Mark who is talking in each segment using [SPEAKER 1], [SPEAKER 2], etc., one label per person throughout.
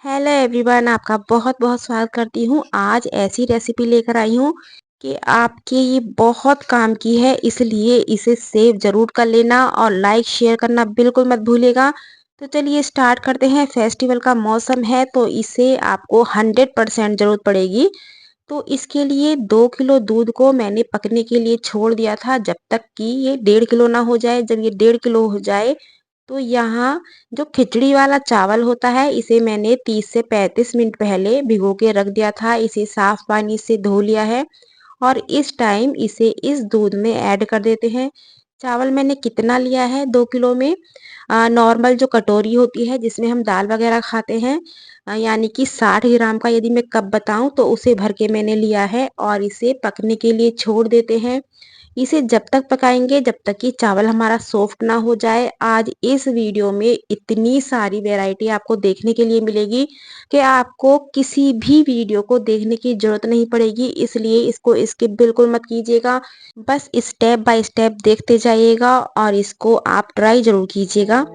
[SPEAKER 1] Hello everyone, आपका बहुत बहुत स्वागत करती हूँ। आज ऐसी रेसिपी लेकर आई हूँ कि आपके ये बहुत काम की है, इसलिए इसे सेव ज़रूर कर लेना और लाइक शेयर करना बिल्कुल मत भूलिएगा। तो चलिए स्टार्ट करते हैं। फेस्टिवल का मौसम है तो इसे आपको 100% ज़रूरत पड़ेगी। तो इसके लिए 2 किलो दूध को मैंने पकने के लिए छोड़ दिया था जब तक कि ये 1.5 किलो ना हो जाए। जब ये 1.5 किलो हो जाए तो यहाँ जो खिचड़ी वाला चावल होता है इसे मैंने 30 से 35 मिनट पहले भिगो के रख दिया था। इसे साफ पानी से धो लिया है और इस टाइम इसे इस दूध में ऐड कर देते हैं। चावल मैंने कितना लिया है 2 किलो में, नॉर्मल जो कटोरी होती है जिसमें हम दाल वगैरह खाते हैं, यानी कि 60 ग्राम का यदि मैं कप बताऊं तो उसे भर के मैंने लिया है और इसे पकने के लिए छोड़ देते हैं। इसे जब तक पकाएंगे जब तक कि चावल हमारा सॉफ्ट ना हो जाए। आज इस वीडियो में इतनी सारी वैरायटी आपको देखने के लिए मिलेगी कि आपको किसी भी वीडियो को देखने की जरूरत नहीं पड़ेगी, इसलिए इसको स्किप बिल्कुल मत कीजिएगा। बस स्टेप बाय स्टेप देखते जाइएगा और इसको आप ट्राई जरूर कीजिएगा।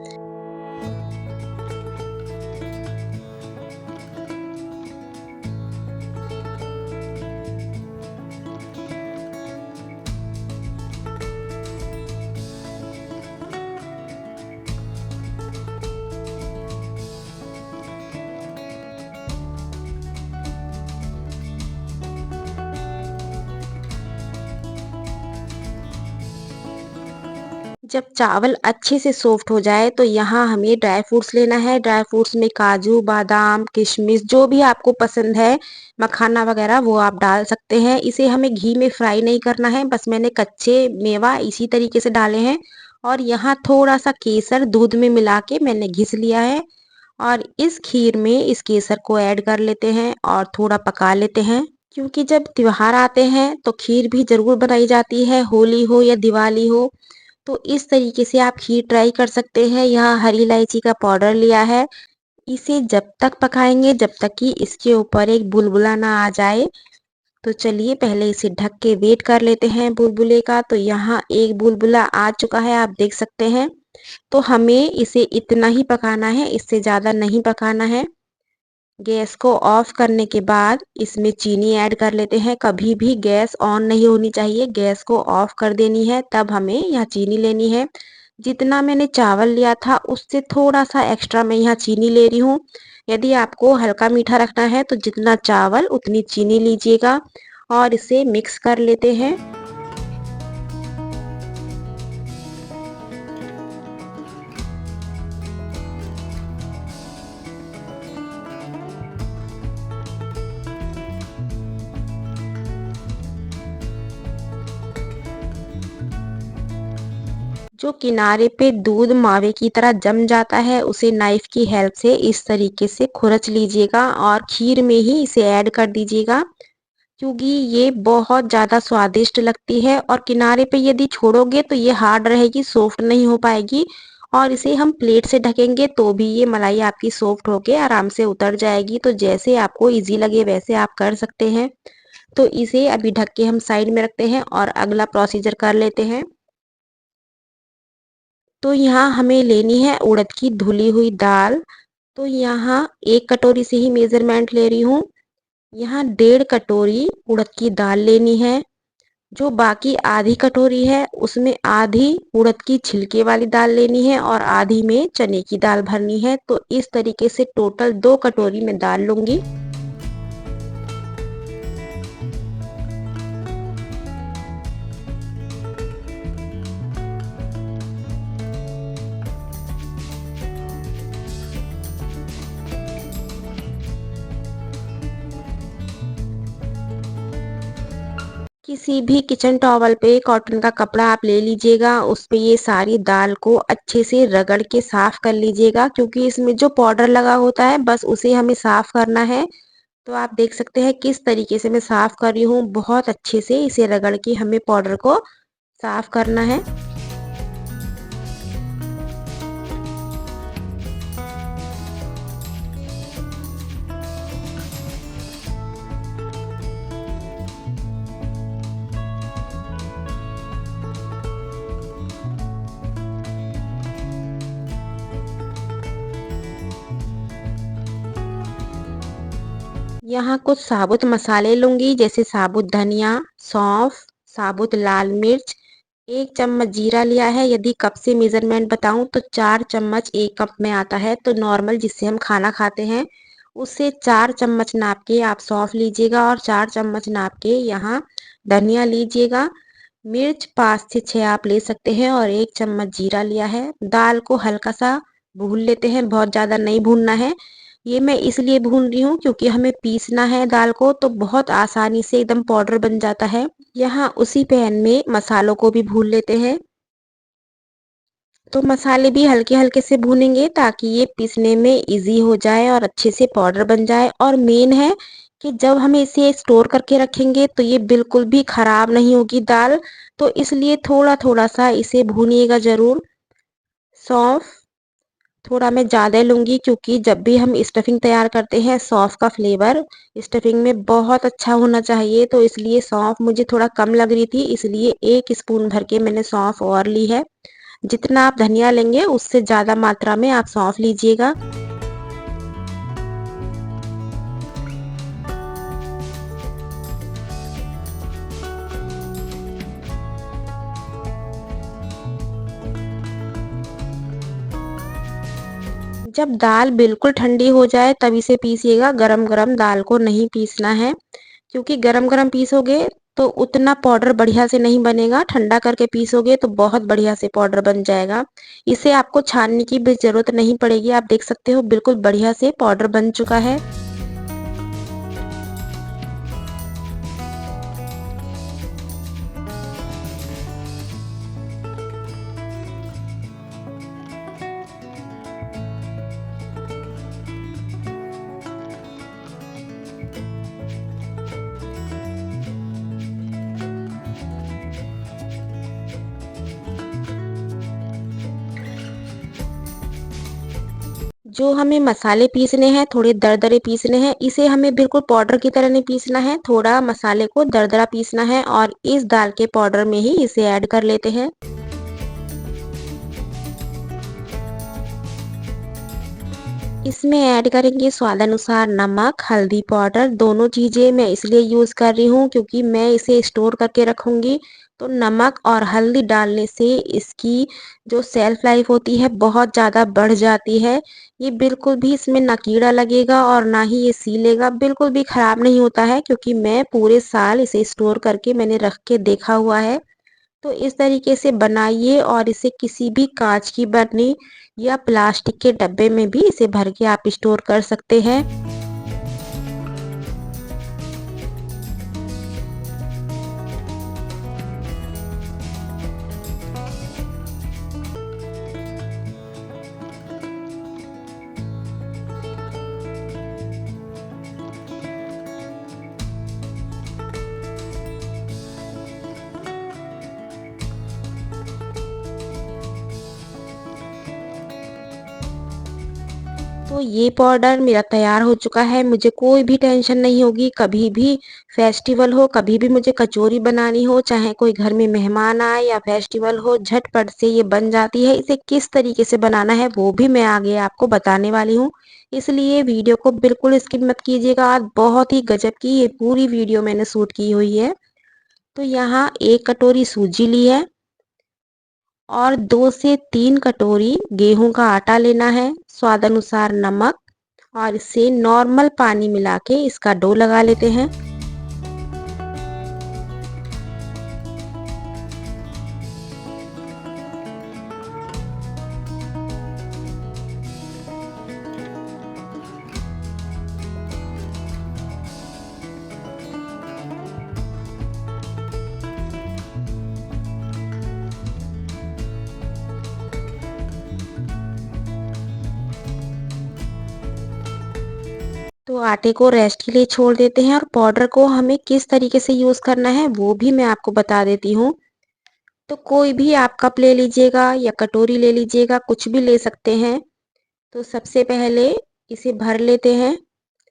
[SPEAKER 1] जब चावल अच्छे से सॉफ्ट हो जाए तो यहाँ हमें ड्राई फ्रूट्स लेना है। ड्राई फ्रूट्स में काजू, बादाम, किशमिश जो भी आपको पसंद है, मखाना वगैरह वो आप डाल सकते हैं। इसे हमें घी में फ्राई नहीं करना है, बस मैंने कच्चे मेवा इसी तरीके से डाले हैं। और यहाँ थोड़ा सा केसर दूध में मिला के मैंने घिस लिया है और इस खीर में इस केसर को ऐड कर लेते हैं और थोड़ा पका लेते हैं। क्योंकि जब त्योहार आते हैं तो खीर भी जरूर बनाई जाती है, होली हो या दिवाली हो। तो इस तरीके से आप खीर ट्राई कर सकते हैं। यहाँ हरी इलायची का पाउडर लिया है। इसे जब तक पकाएंगे जब तक कि इसके ऊपर एक बुलबुला ना आ जाए। तो चलिए पहले इसे ढक के वेट कर लेते हैं बुलबुले का। तो यहाँ एक बुलबुला आ चुका है, आप देख सकते हैं। तो हमें इसे इतना ही पकाना है, इससे ज़्यादा नहीं पकाना है। गैस को ऑफ करने के बाद इसमें चीनी ऐड कर लेते हैं। कभी भी गैस ऑन नहीं होनी चाहिए, गैस को ऑफ कर देनी है, तब हमें यहाँ चीनी लेनी है। जितना मैंने चावल लिया था उससे थोड़ा सा एक्स्ट्रा मैं यहाँ चीनी ले रही हूँ। यदि आपको हल्का मीठा रखना है तो जितना चावल उतनी चीनी लीजिएगा और इसे मिक्स कर लेते हैं। जो किनारे पे दूध मावे की तरह जम जाता है उसे नाइफ की हेल्प से इस तरीके से खुरच लीजिएगा और खीर में ही इसे ऐड कर दीजिएगा, क्योंकि ये बहुत ज़्यादा स्वादिष्ट लगती है। और किनारे पे यदि छोड़ोगे तो ये हार्ड रहेगी, सॉफ्ट नहीं हो पाएगी। और इसे हम प्लेट से ढकेंगे तो भी ये मलाई आपकी सॉफ्ट होके आराम से उतर जाएगी। तो जैसे आपको इजी लगे वैसे आप कर सकते हैं। तो इसे अभी ढक के हम साइड में रखते हैं और अगला प्रोसीजर कर लेते हैं। तो यहाँ हमें लेनी है उड़द की धुली हुई दाल। तो यहाँ 1 कटोरी से ही मेजरमेंट ले रही हूँ। यहाँ 1.5 कटोरी उड़द की दाल लेनी है। जो बाकी आधी कटोरी है उसमें आधी उड़द की छिलके वाली दाल लेनी है और आधी में चने की दाल भरनी है। तो इस तरीके से टोटल 2 कटोरी में दाल लूंगी। किसी भी किचन टॉवल पे कॉटन का कपड़ा आप ले लीजिएगा, उस पे ये सारी दाल को अच्छे से रगड़ के साफ कर लीजिएगा, क्योंकि इसमें जो पाउडर लगा होता है बस उसे हमें साफ करना है। तो आप देख सकते हैं किस तरीके से मैं साफ कर रही हूँ। बहुत अच्छे से इसे रगड़ के हमें पाउडर को साफ करना है। यहाँ कुछ साबुत मसाले लूँगी, जैसे साबुत धनिया, सौंफ, साबुत लाल मिर्च, 1 चम्मच जीरा लिया है। यदि कप से मेज़रमेंट बताऊँ तो 4 चम्मच 1 कप में आता है, तो नॉर्मल जिससे हम खाना खाते हैं, उससे 4 चम्मच नाप के आप सौंफ लीजिएगा और 4 चम्मच नाप के यहाँ धनिया लीजिएगा। मिर्च 5 से 6 आप ले सकते हैं और 1 चम्मच जीरा लिया है। दाल को हल्का-सा भून लेते हैं, बहुत ज़्यादा नहीं भूनना है। ये मैं इसलिए भून रही हूँ क्योंकि हमें पीसना है दाल को, तो बहुत आसानी से एकदम पाउडर बन जाता है। यहाँ उसी पैन में मसालों को भी भून लेते हैं। तो मसाले भी हल्के-हल्के से भूनेंगे ताकि ये पीसने में ईज़ी हो जाए और अच्छे से पाउडर बन जाए। और मेन है कि जब हम इसे स्टोर करके रखेंगे तो ये बिल्कुल भी खराब नहीं होगी दाल, तो इसलिए थोड़ा-थोड़ा सा इसे भूनिएगा ज़रूर। सौंफ थोड़ा मैं ज़्यादा लूँगी क्योंकि जब भी हम स्टफिंग तैयार करते हैं, सौंफ का फ्लेवर स्टफिंग में बहुत अच्छा होना चाहिए, तो इसलिए सौंफ मुझे थोड़ा कम लग रही थी, इसलिए 1 स्पून भर के मैंने सौंफ और ली है। जितना आप धनिया लेंगे उससे ज़्यादा मात्रा में आप सौंफ लीजिएगा। जब दाल बिल्कुल ठंडी हो जाए तब इसे पीसिएगा, गरम-गरम दाल को नहीं पीसना है, क्योंकि गरम-गरम पीसोगे तो उतना पाउडर बढ़िया से नहीं बनेगा, ठंडा करके पीसोगे तो बहुत बढ़िया से पाउडर बन जाएगा। इसे आपको छानने की भी ज़रूरत नहीं पड़ेगी, आप देख सकते हो बिल्कुल बढ़िया से पाउडर बन चुका है। जो हमें मसाले पीसने हैं, थोड़े दरदरे पीसने हैं, इसे हमें बिल्कुल पाउडर की तरह नहीं पीसना है, थोड़ा मसाले को दरदरा पीसना है और इस दाल के पाउडर में ही इसे ऐड कर लेते हैं। इसमें ऐड करेंगे स्वादानुसार नमक, हल्दी पाउडर, दोनों चीज़ें मैं इसलिए यूज़ कर रही हूँ क्योंकि मैं इसे स्टोर करके रखूँगी, तो नमक और हल्दी डालने से इसकी जो शेल्फ लाइफ होती है बहुत ज़्यादा बढ़ जाती है। ये बिल्कुल भी इसमें ना कीड़ा लगेगा और ना ही ये सीलेगा, बिल्कुल भी ख़राब नहीं होता है क्योंकि मैं पूरे साल इसे स्टोर करके मैंने रख के देखा हुआ है। तो इस तरीके से बनाइए और इसे किसी भी कांच की बर्नी या प्लास्टिक के डब्बे में भी इसे भर के आप स्टोर कर सकते हैं। तो ये पाउडर मेरा तैयार हो चुका है, मुझे कोई भी टेंशन नहीं होगी, कभी भी फेस्टिवल हो, कभी भी मुझे कचौरी बनानी हो, चाहे कोई घर में मेहमान आए या फेस्टिवल हो, झटपट से ये बन जाती है। इसे किस तरीके से बनाना है वो भी मैं आगे आपको बताने वाली हूँ, इसलिए वीडियो को बिल्कुल स्किप मत कीजिएगा। आज बहुत ही गजब की ये पूरी वीडियो मैंने शूट की हुई है। तो यहाँ 1 कटोरी सूजी ली है और 2 से 3 कटोरी गेहूं का आटा लेना है, स्वाद अनुसार नमक और इसे नॉर्मल पानी मिला के इसका डो लगा लेते हैं। तो आटे को रेस्ट के लिए छोड़ देते हैं और पाउडर को हमें किस तरीके से यूज़ करना है वो भी मैं आपको बता देती हूँ। तो कोई भी आप कप ले लीजिएगा या कटोरी ले लीजिएगा, कुछ भी ले सकते हैं। तो सबसे पहले इसे भर लेते हैं।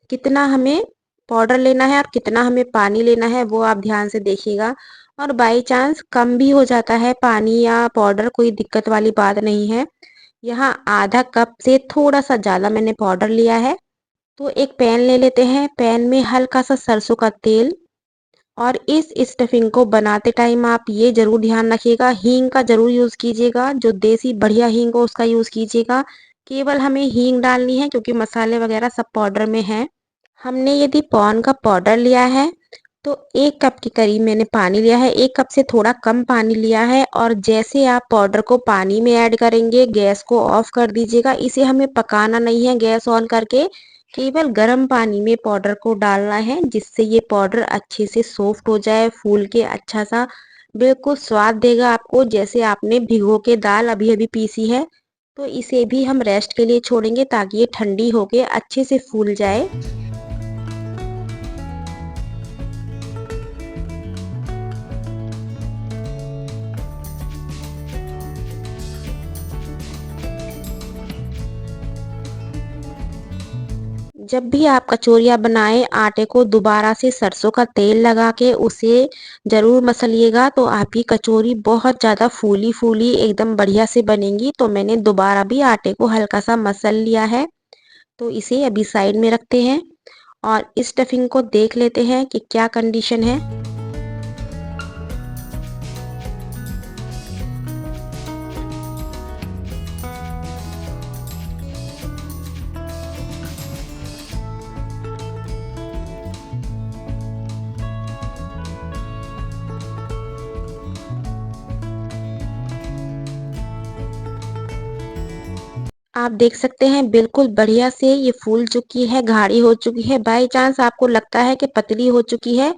[SPEAKER 1] कितना हमें पाउडर लेना है और कितना हमें पानी लेना है वो आप ध्यान से देखिएगा। और बाई चांस कम भी हो जाता है पानी या पाउडर, कोई दिक्कत वाली बात नहीं है। यहाँ आधा कप से थोड़ा सा ज़्यादा मैंने पाउडर लिया है तो एक पैन ले लेते हैं, पैन में हल्का सा सरसों का तेल, और इस स्टफिंग को बनाते टाइम आप ये ज़रूर ध्यान रखिएगा, हींग का ज़रूर यूज़ कीजिएगा, जो देसी बढ़िया हींग हो उसका यूज़ कीजिएगा। केवल हमें हींग डालनी है क्योंकि मसाले वगैरह सब पाउडर में हैं। हमने यदि पॉन का पाउडर लिया है तो 1 कप के करीब मैंने पानी लिया है, 1 कप से थोड़ा कम पानी लिया है, और जैसे आप पाउडर को पानी में ऐड करेंगे गैस को ऑफ कर दीजिएगा। इसे हमें पकाना नहीं है गैस ऑन करके, केवल गर्म पानी में पाउडर को डालना है, जिससे ये पाउडर अच्छे से सॉफ्ट हो जाए, फूल के अच्छा सा बिल्कुल स्वाद देगा आपको, जैसे आपने भिगो के दाल अभी-अभी पीसी है। तो इसे भी हम रेस्ट के लिए छोड़ेंगे ताकि ये ठंडी होके अच्छे से फूल जाए। जब भी आप कचौरियाँ बनाएं, आटे को दोबारा से सरसों का तेल लगा के उसे ज़रूर मसलिएगा, तो आपकी कचौरी बहुत ज़्यादा फूली फूली एकदम बढ़िया से बनेंगी। तो मैंने दोबारा भी आटे को हल्का सा मसल लिया है, तो इसे अभी साइड में रखते हैं और इस स्टफिंग को देख लेते हैं कि क्या कंडीशन है। आप देख सकते हैं बिल्कुल बढ़िया से ये फूल चुकी है, गाढ़ी हो चुकी है। बाय चांस आपको लगता है कि पतली हो चुकी है,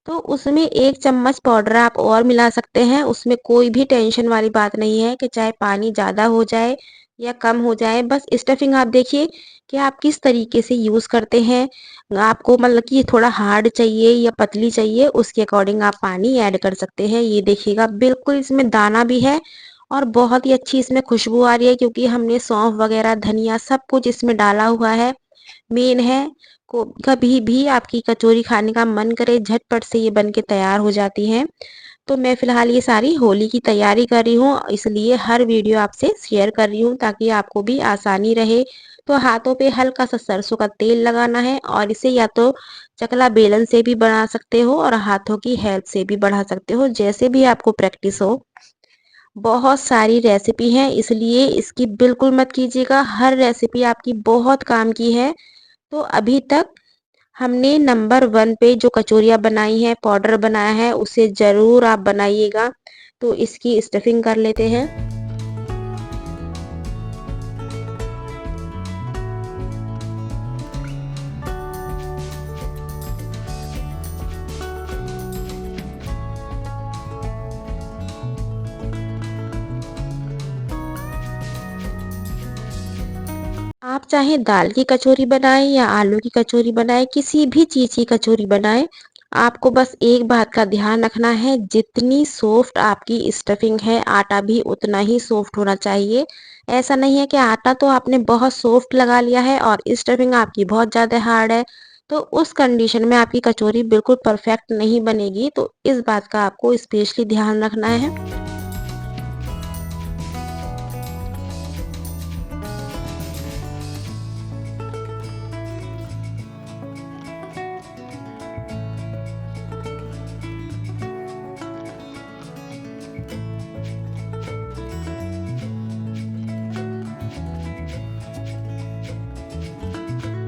[SPEAKER 1] तो उसमें 1 चम्मच पाउडर आप और मिला सकते हैं। उसमें कोई भी टेंशन वाली बात नहीं है कि चाहे पानी ज़्यादा हो जाए या कम हो जाए। बस स्टफिंग आप देखिए कि आप किस तरीके से यूज़ करते हैं। आपको मतलब कि थोड़ा हार्ड चाहिए या पतली चाहिए, उसके अकॉर्डिंग आप पानी ऐड कर सकते हैं। ये देखिएगा बिल्कुल इसमें दाना भी है और बहुत ही अच्छी इसमें खुशबू आ रही है, क्योंकि हमने सौंफ वगैरह धनिया सब कुछ इसमें डाला हुआ है। मेन है को कभी भी आपकी कचौरी खाने का मन करे झटपट से ये बन के तैयार हो जाती हैं। तो मैं फ़िलहाल ये सारी होली की तैयारी कर रही हूँ, इसलिए हर वीडियो आपसे शेयर कर रही हूँ ताकि आपको भी आसानी रहे। तो हाथों पे हल्का सा सरसों का तेल लगाना है और इसे या तो चकला बेलन से भी बना सकते हो और हाथों की हेल्प से भी बढ़ा सकते हो, जैसे भी आपको प्रैक्टिस हो। बहुत सारी रेसिपी हैं, इसलिए इसकी बिल्कुल मत कीजिएगा, हर रेसिपी आपकी बहुत काम की है। तो अभी तक हमने नंबर 1 पे जो कचौरियाँ बनाई हैं, पाउडर बनाया है, उसे ज़रूर आप बनाइएगा। तो इसकी स्टफिंग कर लेते हैं। आप चाहे दाल की कचौरी बनाएँ या आलू की कचौरी बनाएँ, किसी भी चीज़ की कचौरी बनाएँ, आपको बस एक बात का ध्यान रखना है, जितनी सॉफ्ट आपकी स्टफिंग है, आटा भी उतना ही सॉफ्ट होना चाहिए। ऐसा नहीं है कि आटा तो आपने बहुत सॉफ्ट लगा लिया है और स्टफिंग आपकी बहुत ज़्यादा हार्ड है, तो उस कंडीशन में आपकी कचौरी बिल्कुल परफेक्ट नहीं बनेगी। तो इस बात का आपको स्पेशली ध्यान रखना है।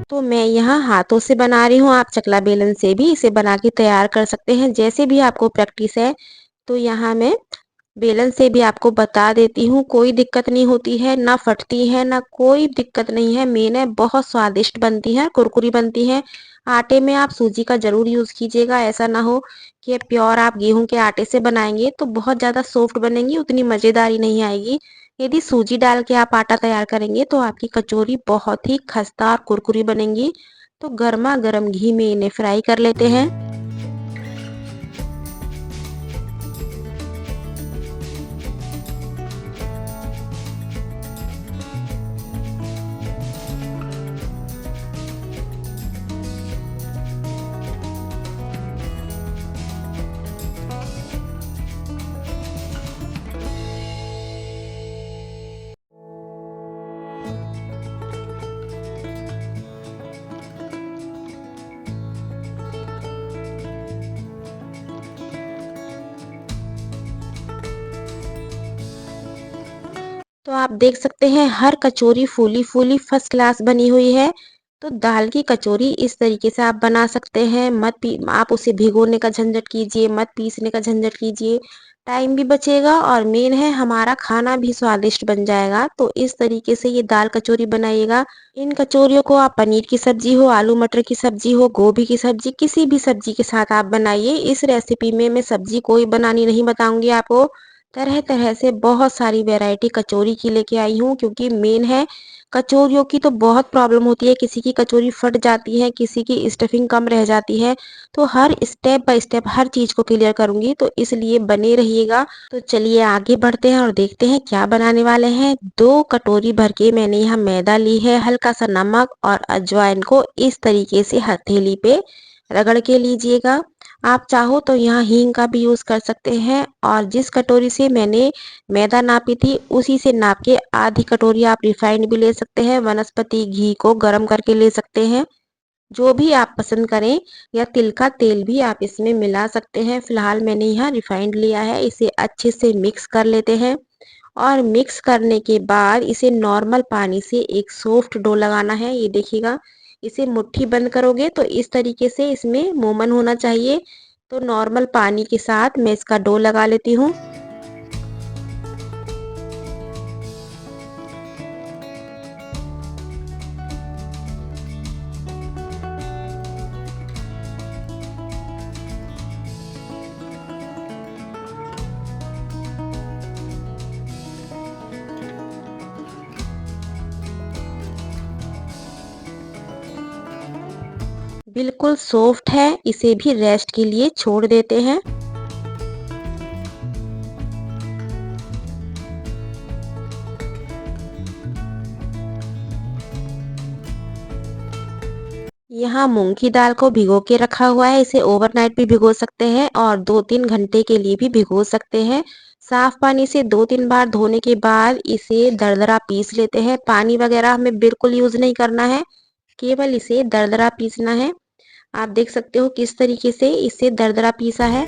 [SPEAKER 1] तो मैं यहाँ हाथों से बना रही हूँ, आप चकला बेलन से भी इसे बना के तैयार कर सकते हैं, जैसे भी आपको प्रैक्टिस है। तो यहाँ मैं बेलन से भी आपको बता देती हूँ, कोई दिक्कत नहीं होती है, ना फटती है, ना कोई दिक्कत नहीं है। मेन है बहुत स्वादिष्ट बनती है, कुरकुरी बनती है। आटे में आप सूजी का ज़रूर यूज़ कीजिएगा, ऐसा ना हो कि प्योर आप गेहूं के आटे से बनाएंगे तो बहुत ज़्यादा सॉफ्ट बनेंगी, उतनी मज़ेदारी नहीं आएगी। यदि सूजी डाल के आप आटा तैयार करेंगे तो आपकी कचौरी बहुत ही खस्ता और कुरकुरी बनेंगी। तो गर्मा गर्म घी में इन्हें फ्राई कर लेते हैं। तो आप देख सकते हैं हर कचौरी फूली-फूली फर्स्ट क्लास बनी हुई है। तो दाल की कचौरी इस तरीके से आप बना सकते हैं। मत पी आप उसे भिगोने का झंझट कीजिए, मत पीसने का झंझट कीजिए। टाइम भी बचेगा और मेन है हमारा खाना भी स्वादिष्ट बन जाएगा। तो इस तरीके से ये दाल कचौरी बनाइएगा। इन कचौरियों को आप पनीर की सब्जी हो, आलू मटर की सब्जी हो, गोभी की सब्जी, किसी भी सब्जी के साथ आप बनाइए। इस रेसिपी में मैं सब्जी कोई बनानी नहीं बताऊंगी आपको। तरह-तरह से बहुत सारी वैरायटी कचौरी की लेके आई हूँ, क्योंकि मेन है कचौरियों की तो बहुत प्रॉब्लम होती है। किसी की कचौरी फट जाती है, किसी की स्टफिंग कम रह जाती है। तो हर स्टेप बाय स्टेप हर चीज़ को क्लियर करूँगी, तो इसलिए बने रहिएगा। तो चलिए आगे बढ़ते हैं और देखते हैं क्या बनाने वाले हैं। 2 कटोरी भर के मैंने यहाँ मैदा ली है, हल्का-सा नमक और अजवाइन को इस तरीके से हथेली पे रगड़ के लीजिएगा। आप चाहो तो यहाँ हींग का भी यूज़ कर सकते हैं, और जिस कटोरी से मैंने मैदा नापी थी उसी से नाप के आधी कटोरी आप रिफाइंड भी ले सकते हैं, वनस्पति घी को गरम करके ले सकते हैं, जो भी आप पसंद करें, या तिल का तेल भी आप इसमें मिला सकते हैं। फिलहाल मैंने यहाँ रिफाइंड लिया है। इसे अच्छे से मिक्स कर लेते हैं, और मिक्स करने के बाद इसे नॉर्मल पानी से एक सॉफ्ट डो लगाना है। ये देखिएगा, इसे मुट्ठी बंद करोगे तो इस तरीके से इसमें मोमन होना चाहिए। तो नॉर्मल पानी के साथ मैं इसका डो लगा लेती हूँ। बिल्कुल सॉफ्ट है, इसे भी रेस्ट के लिए छोड़ देते हैं। यहाँ मूंग की दाल को भिगो के रखा हुआ है। इसे ओवरनाइट भी भिगो सकते हैं और 2-3 घंटे के लिए भी भिगो सकते हैं। साफ पानी से 2-3 बार धोने के बाद इसे दरदरा पीस लेते हैं। पानी वगैरह हमें बिल्कुल यूज नहीं करना है, केवल इसे दरदरा पीसना है। आप देख सकते हो किस तरीके से इसे दरदरा पीसा है।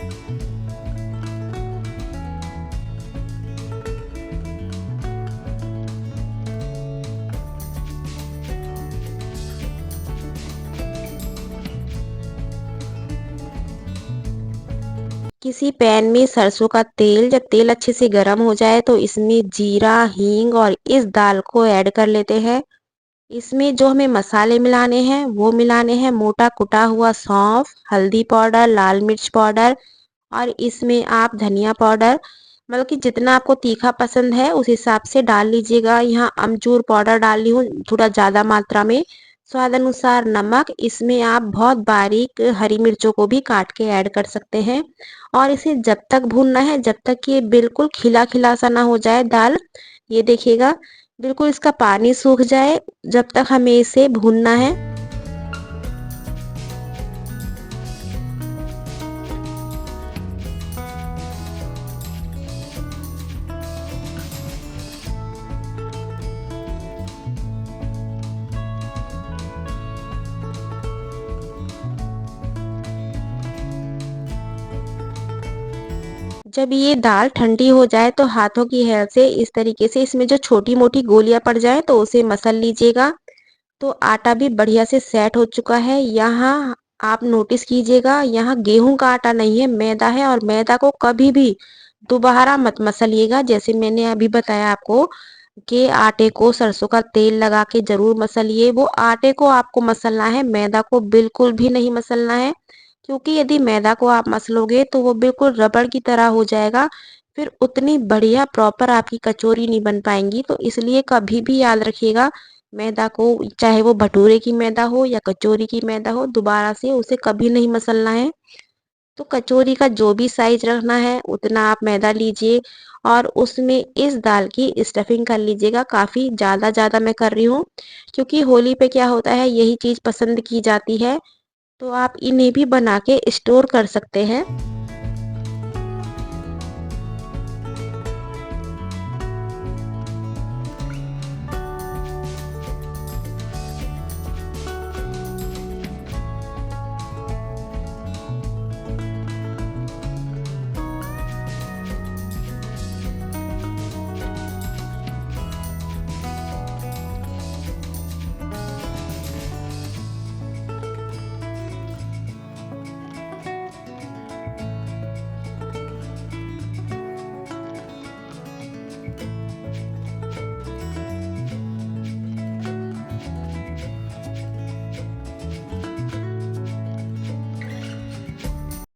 [SPEAKER 1] किसी पैन में सरसों का तेल, जब तेल अच्छे से गर्म हो जाए तो इसमें जीरा, हींग और इस दाल को ऐड कर लेते हैं। इसमें जो हमें मसाले मिलाने हैं वो मिलाने हैं मोटा कुटा हुआ सौंफ, हल्दी पाउडर, लाल मिर्च पाउडर, और इसमें आप धनिया पाउडर, मतलब कि जितना आपको तीखा पसंद है उस हिसाब से डाल लीजिएगा। यहाँ अमचूर पाउडर डाल रही हूँ थोड़ा ज़्यादा मात्रा में। स्वाद अनुसार नमक, इसमें आप बहुत बारीक हरी मिर्चों को भी काट के ऐड कर सकते हैं। और इसे जब तक भूनना है जब तक कि ये बिल्कुल खिला खिला सा ना हो जाए दाल। ये देखिएगा, बिल्कुल इसका पानी सूख जाए, जब तक हमें इसे भूनना है। जब ये दाल ठंडी हो जाए तो हाथों की हेल्प से इस तरीके से इसमें जो छोटी मोटी गोलियां पड़ जाए तो उसे मसल लीजिएगा। तो आटा भी बढ़िया से सेट हो चुका है। यहाँ आप नोटिस कीजिएगा, यहाँ गेहूं का आटा नहीं है, मैदा है, और मैदा को कभी भी दोबारा मत मसलिएगा। जैसे मैंने अभी बताया आपको कि आटे को सरसों का तेल लगा के जरूर मसलिए। वो आटे को आपको मसलना है, मैदा को बिल्कुल भी नहीं मसलना है, क्योंकि यदि मैदा को आप मसलोगे तो वो बिल्कुल रबड़ की तरह हो जाएगा। फिर उतनी बढ़िया प्रॉपर आपकी कचौरी नहीं बन पाएंगी। तो इसलिए कभी भी याद रखिएगा, मैदा को, चाहे वो भटूरे की मैदा हो या कचौरी की मैदा हो, दोबारा से उसे कभी नहीं मसलना है। तो कचौरी का जो भी साइज रखना है उतना आप मैदा लीजिए, और उसमें इस दाल की स्टफिंग कर लीजिएगा। काफ़ी ज़्यादा ज़्यादा मैं कर रही हूँ, क्योंकि होली पे क्या होता है यही चीज़ पसंद की जाती है। तो आप इन्हें भी बना के स्टोर कर सकते हैं।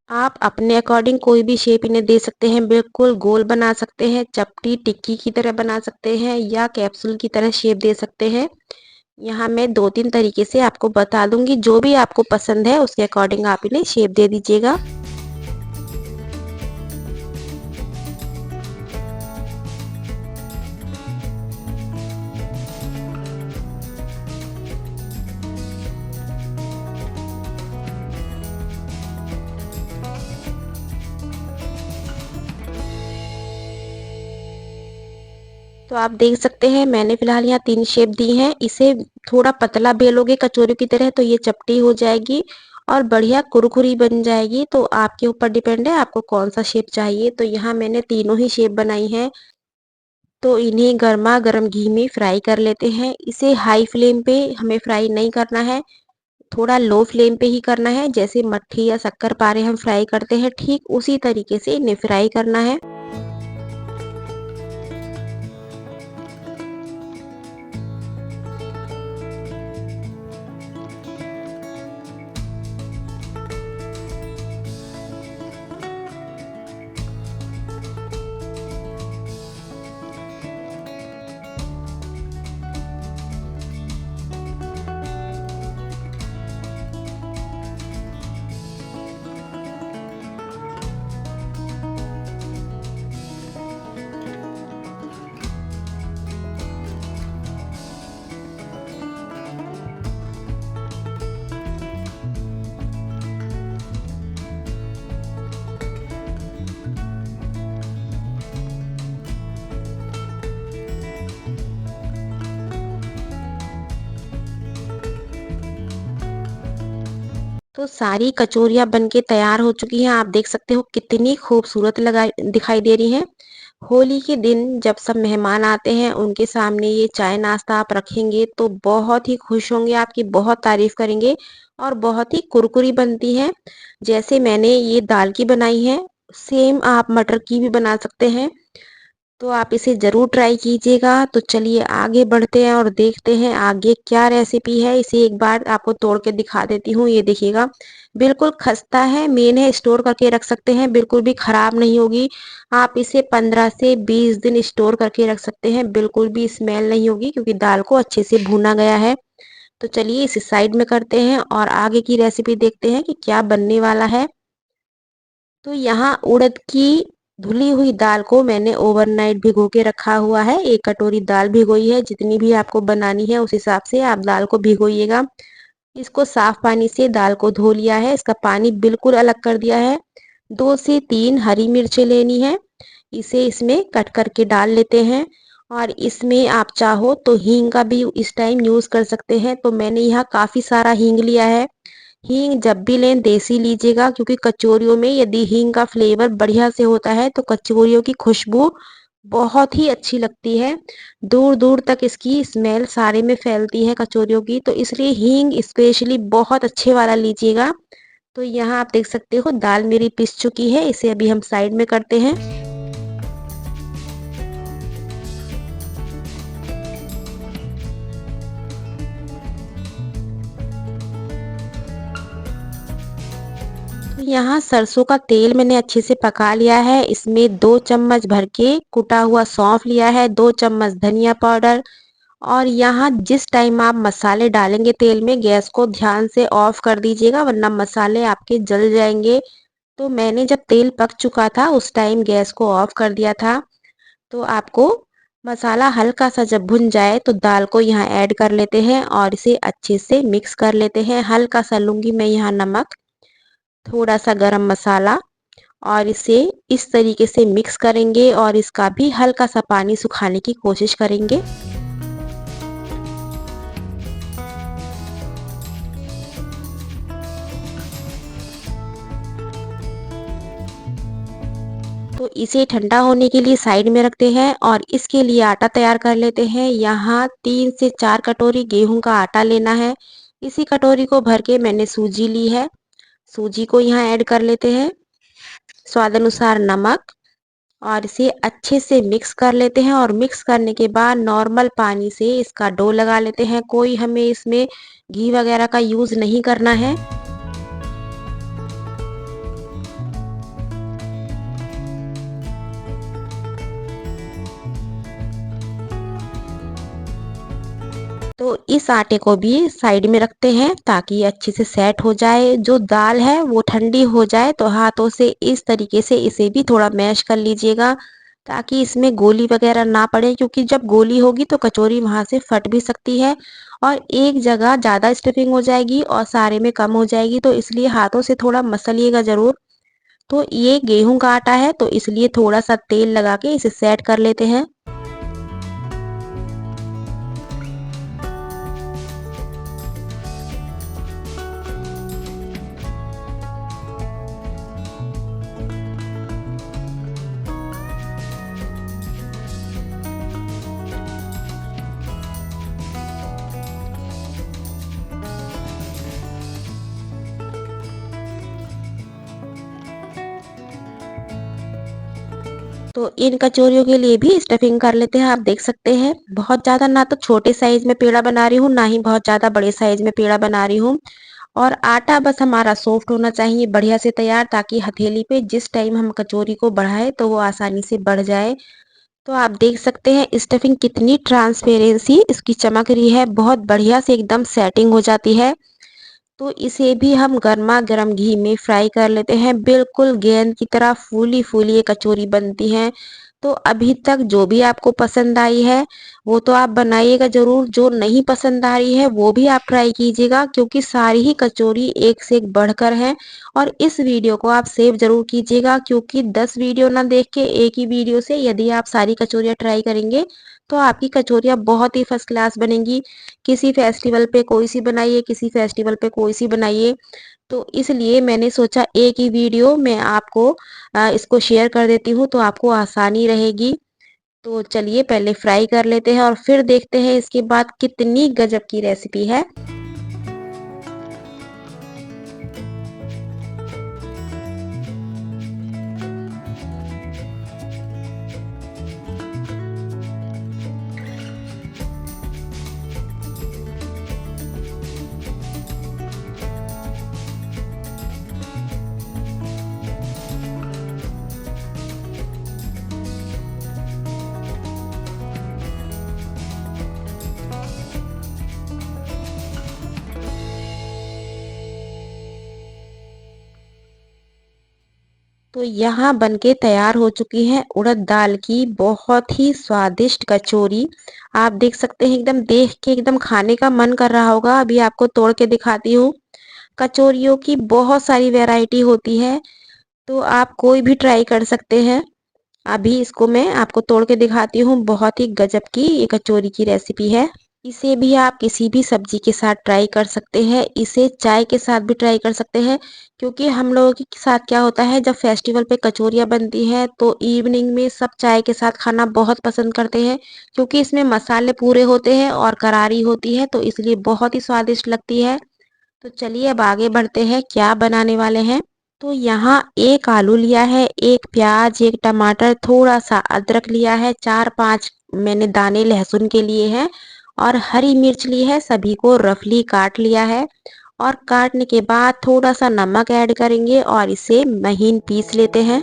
[SPEAKER 1] आप अपने अकॉर्डिंग कोई भी शेप इन्हें दे सकते हैं, बिल्कुल गोल बना सकते हैं, चपटी टिक्की की तरह बना सकते हैं या कैप्सूल की तरह शेप दे सकते हैं। यहाँ मैं 2-3 तरीके से आपको बता दूंगी, जो भी आपको पसंद है उसके अकॉर्डिंग आप इन्हें शेप दे दीजिएगा। तो आप देख सकते हैं मैंने फिलहाल यहाँ 3 शेप दी हैं। इसे थोड़ा पतला बेलोगे कचौरी की तरह तो ये चपटी हो जाएगी और बढ़िया कुरकुरी बन जाएगी। तो आपके ऊपर डिपेंड है आपको कौन सा शेप चाहिए। तो यहाँ मैंने तीनों ही शेप बनाई हैं। तो इन्हें गर्मा गर्म घी में फ्राई कर लेते हैं। इसे हाई फ्लेम पे हमें फ्राई नहीं करना है, थोड़ा लो फ्लेम पे ही करना है। जैसे मट्ठी या शक्कर पारे हम फ्राई करते हैं, ठीक उसी तरीके से इन्हें फ्राई करना है। तो सारी कचौरियाँ बनके तैयार हो चुकी हैं। आप देख सकते हो कितनी खूबसूरत लगा दिखाई दे रही हैं। होली के दिन जब सब मेहमान आते हैं उनके सामने ये चाय नाश्ता आप रखेंगे तो बहुत ही खुश होंगे, आपकी बहुत तारीफ करेंगे और बहुत ही कुरकुरी बनती हैं। जैसे मैंने ये दाल की बनाई है, सेम आप मटर की भी बना सकते हैं। तो आप इसे ज़रूर ट्राई कीजिएगा। तो चलिए आगे बढ़ते हैं और देखते हैं आगे क्या रेसिपी है। इसे एक बार आपको तोड़ के दिखा देती हूँ। ये देखिएगा बिल्कुल खस्ता है, मेन है, स्टोर करके रख सकते हैं, बिल्कुल भी खराब नहीं होगी। आप इसे 15 से 20 दिन स्टोर करके रख सकते हैं, बिल्कुल भी स्मेल नहीं होगी क्योंकि दाल को अच्छे से भुना गया है। तो चलिए इसे साइड में करते हैं और आगे की रेसिपी देखते हैं कि क्या बनने वाला है। तो यहाँ उड़द की धुली हुई दाल को मैंने ओवरनाइट भिगो के रखा हुआ है। 1 कटोरी दाल भिगोई है, जितनी भी आपको बनानी है उस हिसाब से आप दाल को भिगोइएगा। इसको साफ पानी से दाल को धो लिया है, इसका पानी बिल्कुल अलग कर दिया है। 2 से 3 हरी मिर्चें लेनी है, इसे इसमें कट करके डाल लेते हैं। और इसमें आप चाहो तो हींग का भी इस टाइम यूज़ कर सकते हैं। तो मैंने यहाँ काफ़ी सारा हींग लिया है। हींग जब भी लें देसी लीजिएगा क्योंकि कचौरियों में यदि हींग का फ्लेवर बढ़िया से होता है तो कचौरियों की खुशबू बहुत ही अच्छी लगती है। दूर दूर तक इसकी स्मेल सारे में फैलती है कचौरियों की, तो इसलिए हींग स्पेशली बहुत अच्छे वाला लीजिएगा। तो यहाँ आप देख सकते हो दाल मेरी पिस चुकी है, इसे अभी हम साइड में करते हैं। तो यहाँ सरसों का तेल मैंने अच्छे से पका लिया है। इसमें 2 चम्मच भर के कुटा हुआ सौंफ लिया है, 2 चम्मच धनिया पाउडर। और यहाँ जिस टाइम आप मसाले डालेंगे तेल में, गैस को ध्यान से ऑफ कर दीजिएगा वरना मसाले आपके जल जाएंगे। तो मैंने जब तेल पक चुका था उस टाइम गैस को ऑफ कर दिया था। तो आपको मसाला हल्का सा जब भुन जाए तो दाल को यहाँ ऐड कर लेते हैं और इसे अच्छे से मिक्स कर लेते हैं। हल्का सा लूँगी मैं यहाँ नमक, थोड़ा सा गरम मसाला और इसे इस तरीके से मिक्स करेंगे और इसका भी हल्का सा पानी सुखाने की कोशिश करेंगे। तो इसे ठंडा होने के लिए साइड में रखते हैं और इसके लिए आटा तैयार कर लेते हैं। यहाँ 3 से 4 कटोरी गेहूं का आटा लेना है। इसी कटोरी को भर के मैंने सूजी ली है। सूजी को यहाँ ऐड कर लेते हैं, स्वाद अनुसार नमक और इसे अच्छे से मिक्स कर लेते हैं। और मिक्स करने के बाद नॉर्मल पानी से इसका डो लगा लेते हैं। कोई हमें इसमें घी वगैरह का यूज़ नहीं करना है। इस आटे को भी साइड में रखते हैं ताकि ये अच्छे से सेट हो जाए। जो दाल है वो ठंडी हो जाए तो हाथों से इस तरीके से इसे भी थोड़ा मैश कर लीजिएगा ताकि इसमें गोली वगैरह ना पड़े, क्योंकि जब गोली होगी तो कचौरी वहां से फट भी सकती है और एक जगह ज़्यादा स्टफिंग हो जाएगी और सारे में कम हो जाएगी। तो इसलिए हाथों से थोड़ा मसलिएगा ज़रूर। तो ये गेहूं का आटा है तो इसलिए थोड़ा सा तेल लगा के इसे सेट कर लेते हैं। तो इन कचौरियों के लिए भी स्टफिंग कर लेते हैं। आप देख सकते हैं बहुत ज़्यादा ना तो छोटे साइज में पेड़ा बना रही हूँ, ना ही बहुत ज़्यादा बड़े साइज में पेड़ा बना रही हूँ। और आटा बस हमारा सॉफ्ट होना चाहिए, बढ़िया से तैयार, ताकि हथेली पे जिस टाइम हम कचौरी को बढ़ाएं तो वो आसानी से बढ़ जाए। तो आप देख सकते हैं स्टफिंग कितनी ट्रांसपेरेंसी इसकी चमक रही है, बहुत बढ़िया से एकदम सेटिंग हो जाती है। तो इसे भी हम गर्मा गर्म घी में फ्राई कर लेते हैं, बिल्कुल गेंद की तरह फूली फूली ये कचौरी बनती है। तो अभी तक जो भी आपको पसंद आई है वो तो आप बनाइएगा जरूर, जो नहीं पसंद आ रही है वो भी आप ट्राई कीजिएगा, क्योंकि सारी ही कचौरी एक से एक बढ़कर है। और इस वीडियो को आप सेव जरूर कीजिएगा, क्योंकि 10 वीडियो ना देख के एक ही वीडियो से यदि आप सारी कचौरियाँ ट्राई करेंगे तो आपकी कचौरियाँ बहुत ही फर्स्ट क्लास बनेंगी। किसी फेस्टिवल पे कोई सी बनाइए, किसी फेस्टिवल पे कोई सी बनाइए। तो इसलिए मैंने सोचा एक ही वीडियो में आपको इसको शेयर कर देती हूँ तो आपको आसानी रहेगी। तो चलिए पहले फ्राई कर लेते हैं और फिर देखते हैं इसके बाद कितनी गजब की रेसिपी है। तो यहाँ बनके तैयार हो चुकी है उड़द दाल की बहुत ही स्वादिष्ट कचौरी। आप देख सकते हैं, एकदम देख के एकदम खाने का मन कर रहा होगा। अभी आपको तोड़ के दिखाती हूँ। कचौरियों की बहुत सारी वैरायटी होती है तो आप कोई भी ट्राई कर सकते हैं। अभी इसको मैं आपको तोड़ के दिखाती हूँ, बहुत ही गजब की ये कचौरी की रेसिपी है। इसे भी आप किसी भी सब्जी के साथ ट्राई कर सकते हैं, इसे चाय के साथ भी ट्राई कर सकते हैं। क्योंकि हम लोगों के साथ क्या होता है, जब फेस्टिवल पे कचौरियाँ बनती हैं तो इवनिंग में सब चाय के साथ खाना बहुत पसंद करते हैं, क्योंकि इसमें मसाले पूरे होते हैं और करारी होती है तो इसलिए बहुत ही स्वादिष्ट लगती है। तो चलिए अब आगे बढ़ते हैं, क्या बनाने वाले हैं। तो यहाँ एक आलू लिया है, एक प्याज, एक टमाटर, थोड़ा सा अदरक लिया है, 4-5 मैंने दाने लहसुन के लिए हैं और हरी मिर्च ली है। सभी को रफली काट लिया है और काटने के बाद थोड़ा सा नमक ऐड करेंगे और इसे महीन पीस लेते हैं।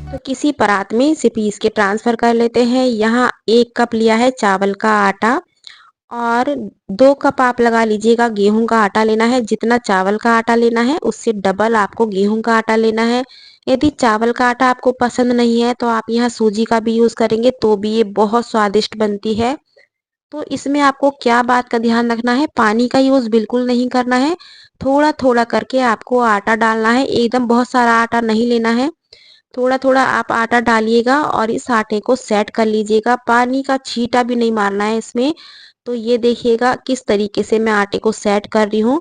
[SPEAKER 1] तो किसी परात में इसे पीस के ट्रांसफर कर लेते हैं। यहाँ 1 कप लिया है चावल का आटा और 2 कप आप लगा लीजिएगा गेहूं का आटा लेना है। जितना चावल का आटा लेना है उससे डबल आपको गेहूं का आटा लेना है। यदि चावल का आटा आपको पसंद नहीं है तो आप यहाँ सूजी का भी यूज करेंगे तो भी ये बहुत स्वादिष्ट बनती है। तो इसमें आपको क्या बात का ध्यान रखना है, पानी का यूज बिल्कुल नहीं करना है। थोड़ा थोड़ा करके आपको आटा डालना है, एकदम बहुत सारा आटा नहीं लेना है। थोड़ा थोड़ा आप आटा डालिएगा और इस आटे को सेट कर लीजिएगा, पानी का छींटा भी नहीं मारना है इसमें। तो ये देखिएगा किस तरीके से मैं आटे को सेट कर रही हूँ।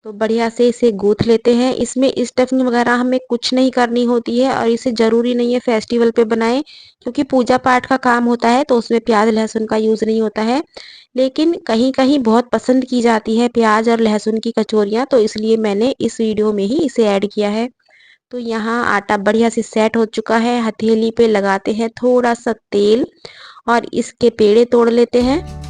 [SPEAKER 1] तो बढ़िया से इसे गूंथ लेते हैं। इसमें स्टफिंग वगैरह हमें कुछ नहीं करनी होती है और इसे जरूरी नहीं है फेस्टिवल पे बनाएं, क्योंकि पूजा पाठ का काम होता है तो उसमें प्याज लहसुन का यूज नहीं होता है। लेकिन कहीं कहीं बहुत पसंद की जाती है प्याज और लहसुन की कचौरियाँ, तो इसलिए मैंने इस वीडियो में ही इसे ऐड किया है। तो यहाँ आटा बढ़िया से सेट हो चुका है। हथेली पे लगाते हैं थोड़ा सा तेल और इसके पेड़े तोड़ लेते हैं।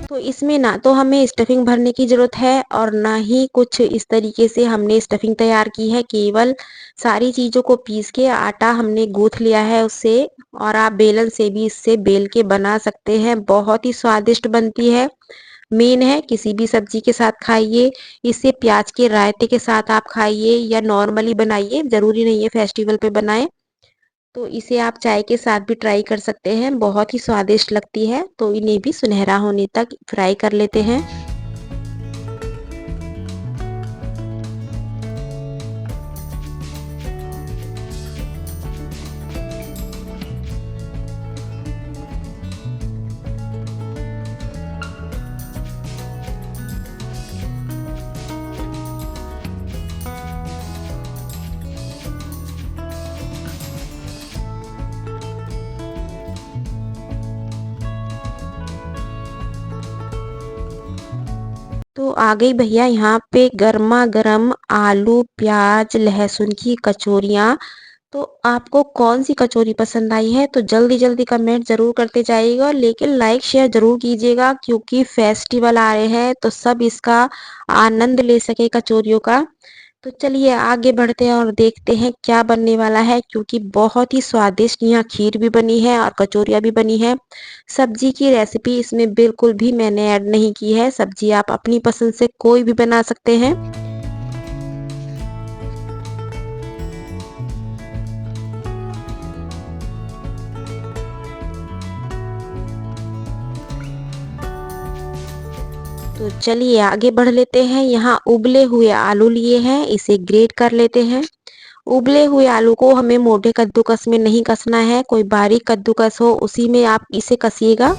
[SPEAKER 1] तो इसमें ना तो हमें स्टफिंग भरने की ज़रूरत है और ना ही कुछ इस तरीके से हमने स्टफिंग तैयार की है। केवल सारी चीज़ों को पीस के आटा हमने गूँथ लिया है उससे, और आप बेलन से भी इससे बेल के बना सकते हैं। बहुत ही स्वादिष्ट बनती है। मेन है किसी भी सब्जी के साथ खाइए, इसे प्याज के रायते के साथ आप खाइए या नॉर्मली बनाइए, ज़रूरी नहीं है फेस्टिवल पे बनाएँ। तो इसे आप चाय के साथ भी ट्राई कर सकते हैं, बहुत ही स्वादिष्ट लगती है। तो इन्हें भी सुनहरा होने तक फ्राई कर लेते हैं। तो आ गई भैया यहाँ पे गरमा-गरम आलू, प्याज, लहसुन की कचौरियाँ। तो आपको कौन-सी कचौरी पसंद आई है? तो जल्दी-जल्दी कमेंट ज़रूर करते जाइएगा, लेकिन लाइक शेयर ज़रूर कीजिएगा क्योंकि फेस्टिवल आ रहे हैं तो सब इसका आनंद ले सके कचौरियों का। तो चलिए आगे बढ़ते हैं और देखते हैं क्या बनने वाला है, क्योंकि बहुत ही स्वादिष्ट यहाँ खीर भी बनी है और कचौरियाँ भी बनी है। सब्जी की रेसिपी इसमें बिल्कुल भी मैंने ऐड नहीं की है। सब्जी आप अपनी पसंद से कोई भी बना सकते हैं। तो चलिए आगे बढ़ लेते हैं। यहाँ उबले हुए आलू लिए हैं, इसे ग्रेट कर लेते हैं। उबले हुए आलू को हमें मोटे कद्दूकस में नहीं कसना है, कोई बारीक कद्दूकस हो उसी में आप इसे कसिएगा।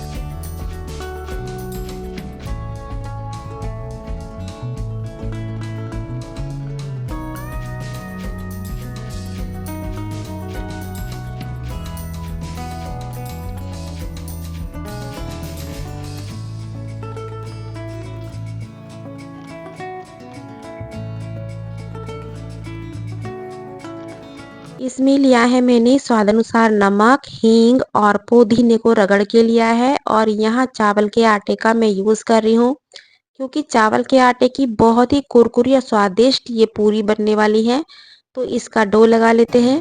[SPEAKER 1] इसमें लिया है मैंने स्वाद अनुसार नमक, हींग और पुदीने को रगड़ के लिया है, और यहाँ चावल के आटे का मैं यूज़ कर रही हूँ, क्योंकि चावल के आटे की बहुत ही कुरकुरी और स्वादिष्ट ये पूरी बनने वाली है। तो इसका डो लगा लेते हैं।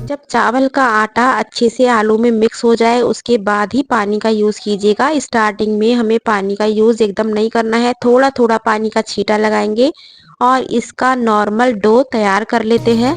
[SPEAKER 1] जब चावल का आटा अच्छे से आलू में मिक्स हो जाए उसके बाद ही पानी का यूज़ कीजिएगा। स्टार्टिंग में हमें पानी का यूज़ एकदम नहीं करना है, थोड़ा-थोड़ा पानी का छींटा लगाएंगे और इसका नॉर्मल डो तैयार कर लेते हैं।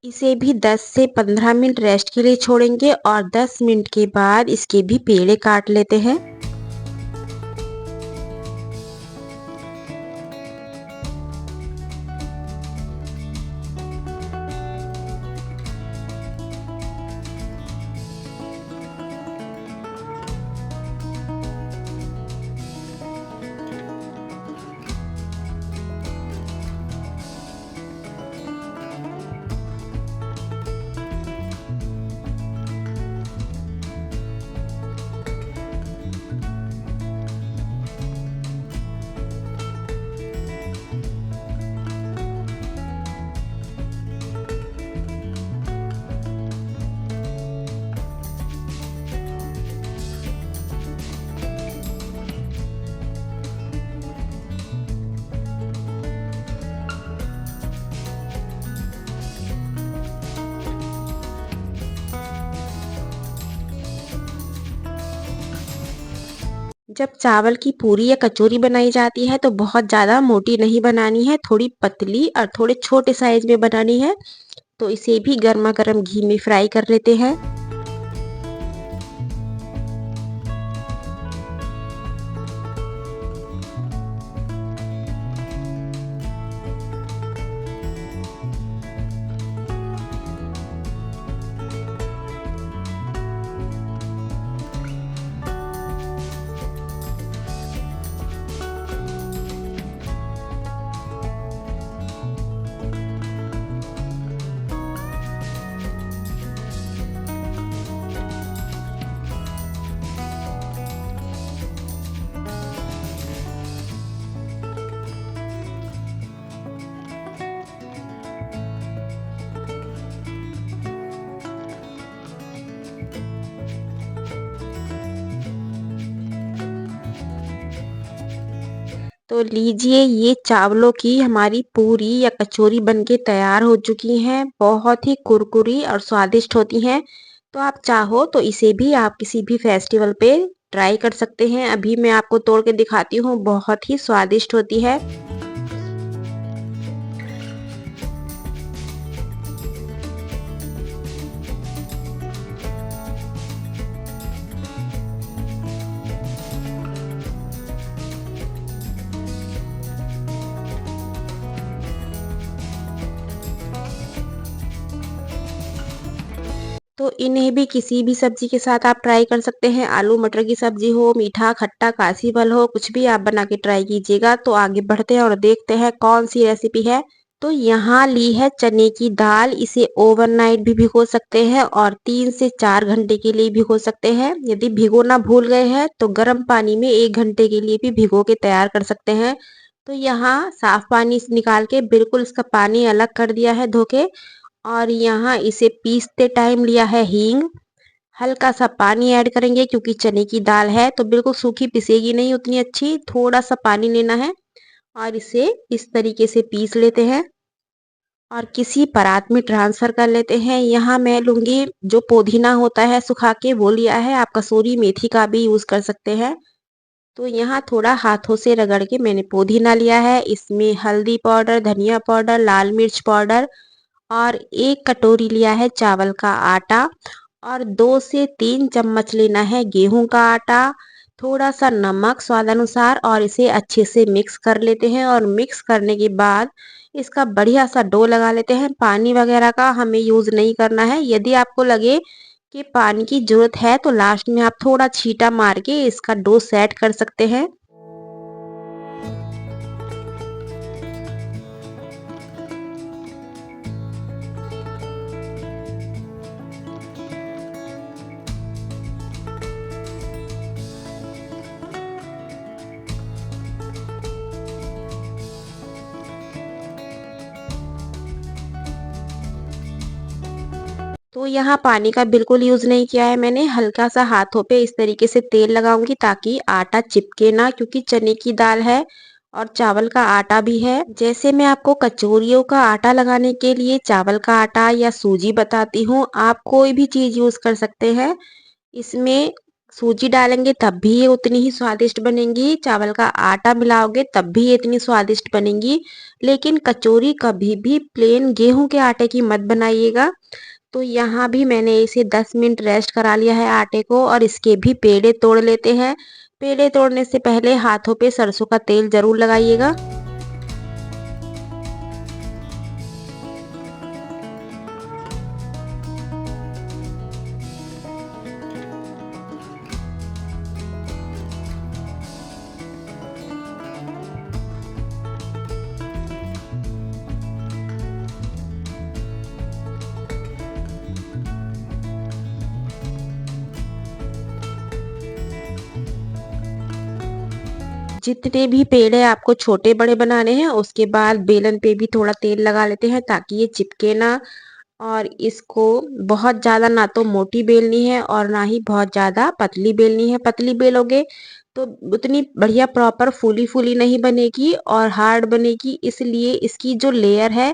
[SPEAKER 1] इसे भी 10 से 15 मिनट रेस्ट के लिए छोड़ेंगे और 10 मिनट के बाद इसके भी पेड़े काट लेते हैं। जब चावल की पूरी या कचौरी बनाई जाती है तो बहुत ज़्यादा मोटी नहीं बनानी है, थोड़ी पतली और थोड़े छोटे साइज़ में बनानी है। तो इसे भी गरमा-गरम घी में फ्राई कर लेते हैं। तो लीजिए ये चावलों की हमारी पूरी या कचौरी बनके तैयार हो चुकी हैं। बहुत ही कुरकुरी और स्वादिष्ट होती हैं। तो आप चाहो तो इसे भी आप किसी भी फेस्टिवल पे ट्राई कर सकते हैं। अभी मैं आपको तोड़ के दिखाती हूँ, बहुत ही स्वादिष्ट होती है। तो इन्हें भी किसी भी सब्जी के साथ आप ट्राई कर सकते हैं। आलू मटर की सब्जी हो, मीठा, खट्टा, कासी फल हो, कुछ भी आप बना के ट्राई कीजिएगा। तो आगे बढ़ते हैं और देखते हैं कौन सी रेसिपी है। तो यहाँ ली है चने की दाल, इसे ओवरनाइट भी भिगो सकते हैं और 3 से 4 घंटे के लिए भिगो सकते हैं। यदि भिगोना भूल गए हैं तो गर्म पानी में 1 घंटे के लिए भी भिगो के तैयार कर सकते हैं। तो यहाँ साफ पानी से निकाल के बिल्कुल इसका पानी अलग कर दिया है धो के, और यहाँ इसे पीसते टाइम लिया है हींग। हल्का सा पानी ऐड करेंगे क्योंकि चने की दाल है तो बिल्कुल सूखी पिसेगी नहीं उतनी अच्छी, थोड़ा सा पानी लेना है और इसे इस तरीके से पीस लेते हैं और किसी परात में ट्रांसफ़र कर लेते हैं। यहाँ मैं लूँगी जो पुदीना होता है सुखा के, वो लिया है। आप कसूरी मेथी का भी यूज़ कर सकते हैं। तो यहाँ थोड़ा हाथों से रगड़ के मैंने पुदीना लिया है। इसमें हल्दी पाउडर, धनिया पाउडर, लाल मिर्च पाउडर और 1 कटोरी लिया है चावल का आटा और 2 से 3 चम्मच लेना है गेहूं का आटा, थोड़ा-सा नमक स्वादानुसार और इसे अच्छे से मिक्स कर लेते हैं। और मिक्स करने के बाद इसका बढ़िया-सा डो लगा लेते हैं। पानी वगैरह का हमें यूज़ नहीं करना है। यदि आपको लगे कि पानी की ज़रूरत है तो लास्ट में आप थोड़ा छींटा मार के इसका डो सेट कर सकते हैं। तो यहाँ पानी का बिल्कुल यूज़ नहीं किया है मैंने, हल्का-सा हाथों पे इस तरीके से तेल लगाऊँगी ताकि आटा चिपके ना, क्योंकि चने की दाल है और चावल का आटा भी है। जैसे मैं आपको कचौरियों का आटा लगाने के लिए चावल का आटा या सूजी बताती हूँ, आप कोई भी चीज़ यूज़ कर सकते हैं। इसमें सूजी डालेंगे तब भी ये उतनी ही स्वादिष्ट बनेंगी, चावल का आटा मिलाओगे तब भी ये इतनी स्वादिष्ट बनेंगी। लेकिन कचौरी कभी भी प्लेन गेहूँ के आटे की मत बनाइएगा। तो यहाँ भी मैंने इसे 10 मिनट रेस्ट करा लिया है आटे को और इसके भी पेड़े तोड़ लेते हैं। पेड़े तोड़ने से पहले हाथों पे सरसों का तेल ज़रूर लगाइएगा। जितने भी पेड़े आपको छोटे बड़े बनाने हैं उसके बाद बेलन पे भी थोड़ा तेल लगा लेते हैं ताकि ये चिपके ना। और इसको बहुत ज़्यादा ना तो मोटी बेलनी है और ना ही बहुत ज़्यादा पतली बेलनी है। पतली बेलोगे तो उतनी बढ़िया प्रॉपर फूली फूली नहीं बनेगी और हार्ड बनेगी, इसलिए इसकी जो लेयर है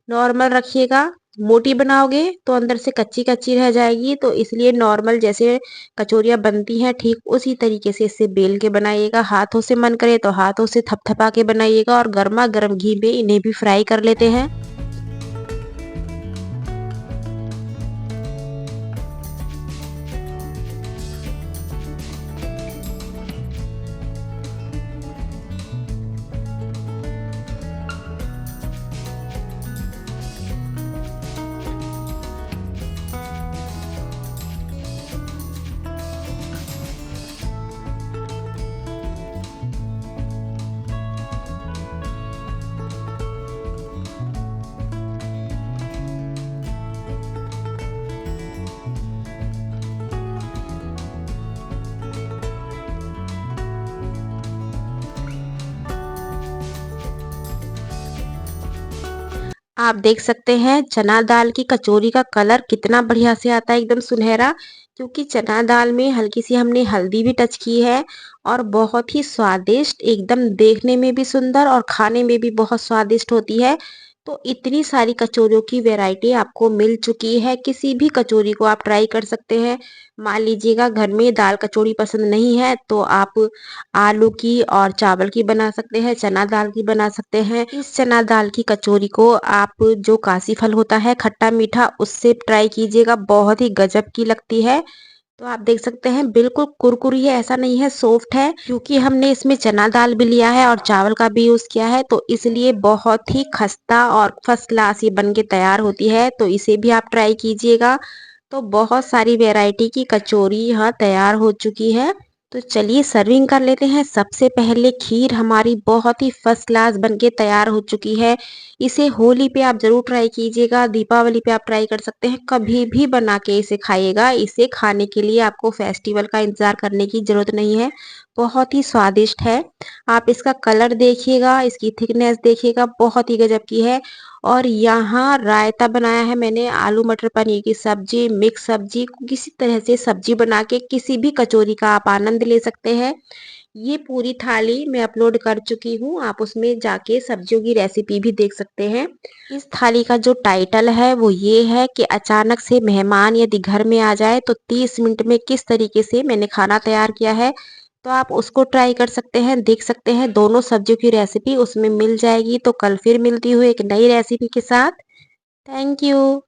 [SPEAKER 1] नॉर्मल रखिएगा। मोटी बनाओगे तो अंदर से कच्ची-कच्ची रह जाएगी, तो इसलिए नॉर्मल जैसे कचौरियाँ बनती हैं ठीक उसी तरीके से इसे बेल के बनाइएगा। हाथों से मन करे तो हाथों से थपथपा के बनाइएगा और गरमा-गरम घी में इन्हें भी फ्राई कर लेते हैं। आप देख सकते हैं चना दाल की कचौरी का कलर कितना बढ़िया से आता है, एकदम सुनहरा, क्योंकि चना दाल में हल्की सी हमने हल्दी भी टच की है और बहुत ही स्वादिष्ट, एकदम देखने में भी सुंदर और खाने में भी बहुत स्वादिष्ट होती है। तो इतनी सारी कचौरियों की वैरायटी आपको मिल चुकी है, किसी भी कचौरी को आप ट्राई कर सकते हैं। मान लीजिएगा घर में दाल कचौरी पसंद नहीं है तो आप आलू की और चावल की बना सकते हैं, चना दाल की बना सकते हैं। इस चना दाल की कचौरी को आप जो काशी फल होता है खट्टा मीठा उससे ट्राई कीजिएगा, बहुत ही गजब की लगती है। तो आप देख सकते हैं बिल्कुल कुरकुरी है, ऐसा नहीं है, सॉफ्ट है, क्योंकि हमने इसमें चना दाल भी लिया है और चावल का भी यूज़ किया है, तो इसलिए बहुत ही खस्ता और फर्स्ट क्लास ये बन के तैयार होती है। तो इसे भी आप ट्राई कीजिएगा। तो बहुत सारी वैरायटी की कचौरी यहाँ तैयार हो चुकी है। तो चलिए सर्विंग कर लेते हैं। सबसे पहले खीर हमारी बहुत ही फर्स्ट क्लास बनके तैयार हो चुकी है। इसे होली पे आप ज़रूर ट्राई कीजिएगा, दीपावली पे आप ट्राई कर सकते हैं, कभी भी बना के इसे खाइएगा। इसे खाने के लिए आपको फेस्टिवल का इंतज़ार करने की ज़रूरत नहीं है, बहुत ही स्वादिष्ट है। आप इसका कलर देखिएगा, इसकी थिकनेस देखिएगा, बहुत ही गज़ब की है। और यहाँ रायता बनाया है मैंने, आलू मटर पनीर की सब्जी, मिक्स सब्जी, किसी तरह से सब्जी बना के किसी भी कचौरी का आप आनंद ले सकते हैं। ये पूरी थाली मैं अपलोड कर चुकी हूँ, आप उसमें जाके सब्जियों की रेसिपी भी देख सकते हैं। इस थाली का जो टाइटल है वो ये है कि अचानक से मेहमान यदि घर में आ जाए तो 30 मिनट में किस तरीके से मैंने खाना तैयार किया है। तो आप उसको ट्राई कर सकते हैं, देख सकते हैं, दोनों सब्जियों की रेसिपी उसमें मिल जाएगी। तो कल फिर मिलती हूँ एक नई रेसिपी के साथ। Thank you.